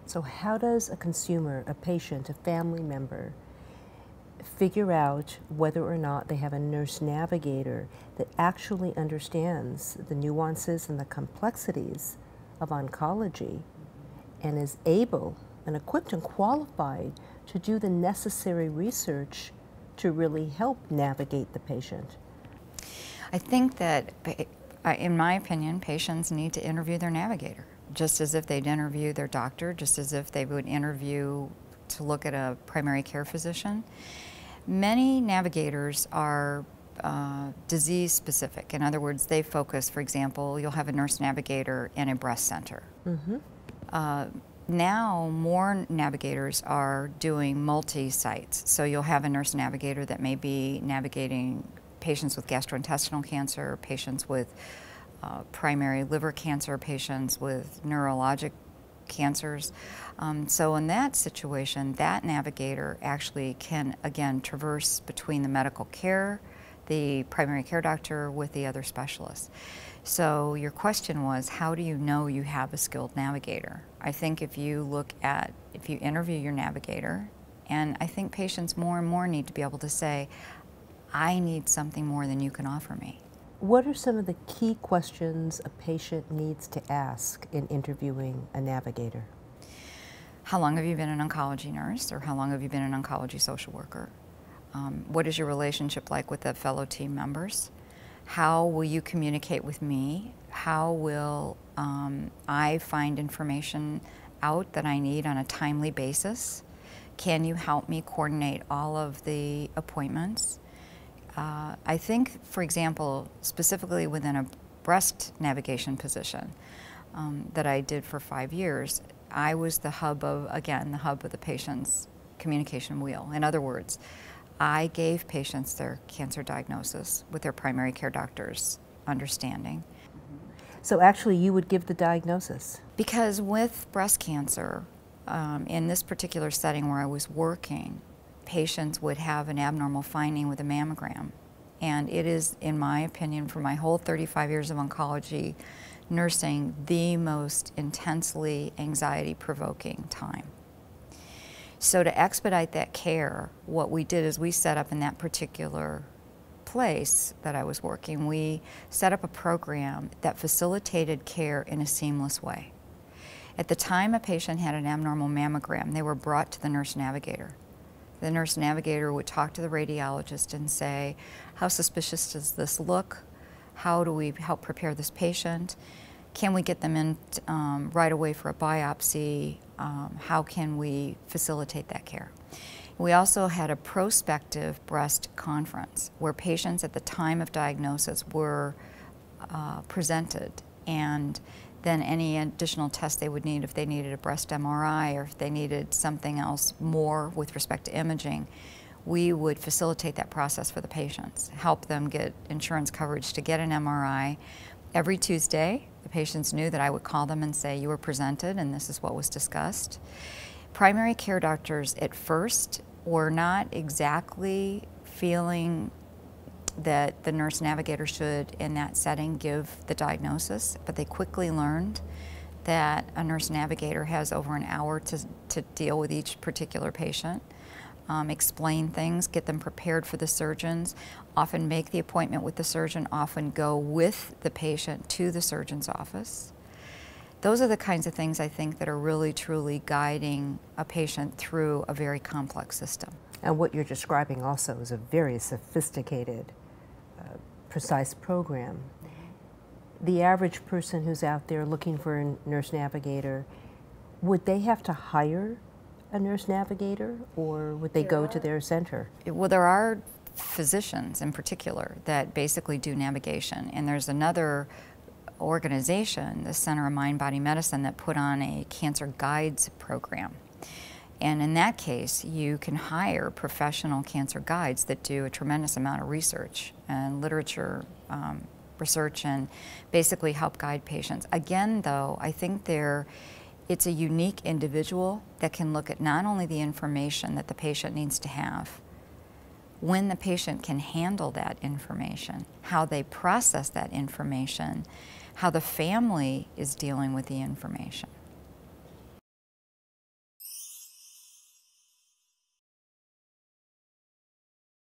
So how does a consumer, a patient, a family member figure out whether or not they have a nurse navigator that actually understands the nuances and the complexities of oncology and is able and equipped and qualified to do the necessary research to really help navigate the patient? I think that, in my opinion, patients need to interview their navigator, just as if they'd interview their doctor, just as if they would interview to look at a primary care physician. Many navigators are disease specific. In other words, they focus, for example, you'll have a nurse navigator in a breast center. Now, more navigators are doing multi-sites. So you'll have a nurse navigator that may be navigating patients with gastrointestinal cancer, patients with primary liver cancer, patients with neurologic cancers. So in that situation, that navigator actually can, again, traverse between the medical care, the primary care doctor with the other specialists. So your question was, how do you know you have a skilled navigator? I think if you interview your navigator, and I think patients more and more need to be able to say, I need something more than you can offer me. What are some of the key questions a patient needs to ask in interviewing a navigator? How long have you been an oncology nurse, or how long have you been an oncology social worker? What is your relationship like with the fellow team members? How will you communicate with me? How will I find information out that I need on a timely basis? Can you help me coordinate all of the appointments? I think, for example, specifically within a breast navigation position that I did for 5 years, I was the hub of, again, the hub of the patient's communication wheel. In other words, I gave patients their cancer diagnosis with their primary care doctor's understanding. So actually you would give the diagnosis? Because with breast cancer, in this particular setting where I was working, patients would have an abnormal finding with a mammogram. And it is, in my opinion, for my whole 35 years of oncology nursing, the most intensely anxiety-provoking time. So to expedite that care, what we did is we set up in that particular place that I was working, we set up a program that facilitated care in a seamless way. At the time a patient had an abnormal mammogram, they were brought to the nurse navigator. The nurse navigator would talk to the radiologist and say, how suspicious does this look? How do we help prepare this patient? Can we get them in right away for a biopsy? How can we facilitate that care? We also had a prospective breast conference where patients at the time of diagnosis were presented, and then any additional tests they would need if they needed a breast MRI or if they needed something else more with respect to imaging, we would facilitate that process for the patients, help them get insurance coverage to get an MRI. Every Tuesday, the patients knew that I would call them and say, you were presented and this is what was discussed. Primary care doctors at first were not exactly feeling that the nurse navigator should, in that setting, give the diagnosis, but they quickly learned that a nurse navigator has over an hour to deal with each particular patient, explain things, get them prepared for the surgeons, often make the appointment with the surgeon, often go with the patient to the surgeon's office. Those are the kinds of things I think that are really truly guiding a patient through a very complex system. And what you're describing also is a very sophisticated, precise program. The average person who's out there looking for a nurse navigator, would they have to hire a nurse navigator, or would they go to their center? Well, there are physicians in particular that basically do navigation, and there's another organization, the Center of Mind Body Medicine, that put on a cancer guides program. And in that case, you can hire professional cancer guides that do a tremendous amount of research and literature research and basically help guide patients. Again, though, I think it's a unique individual that can look at not only the information that the patient needs to have, when the patient can handle that information, how they process that information, how the family is dealing with the information.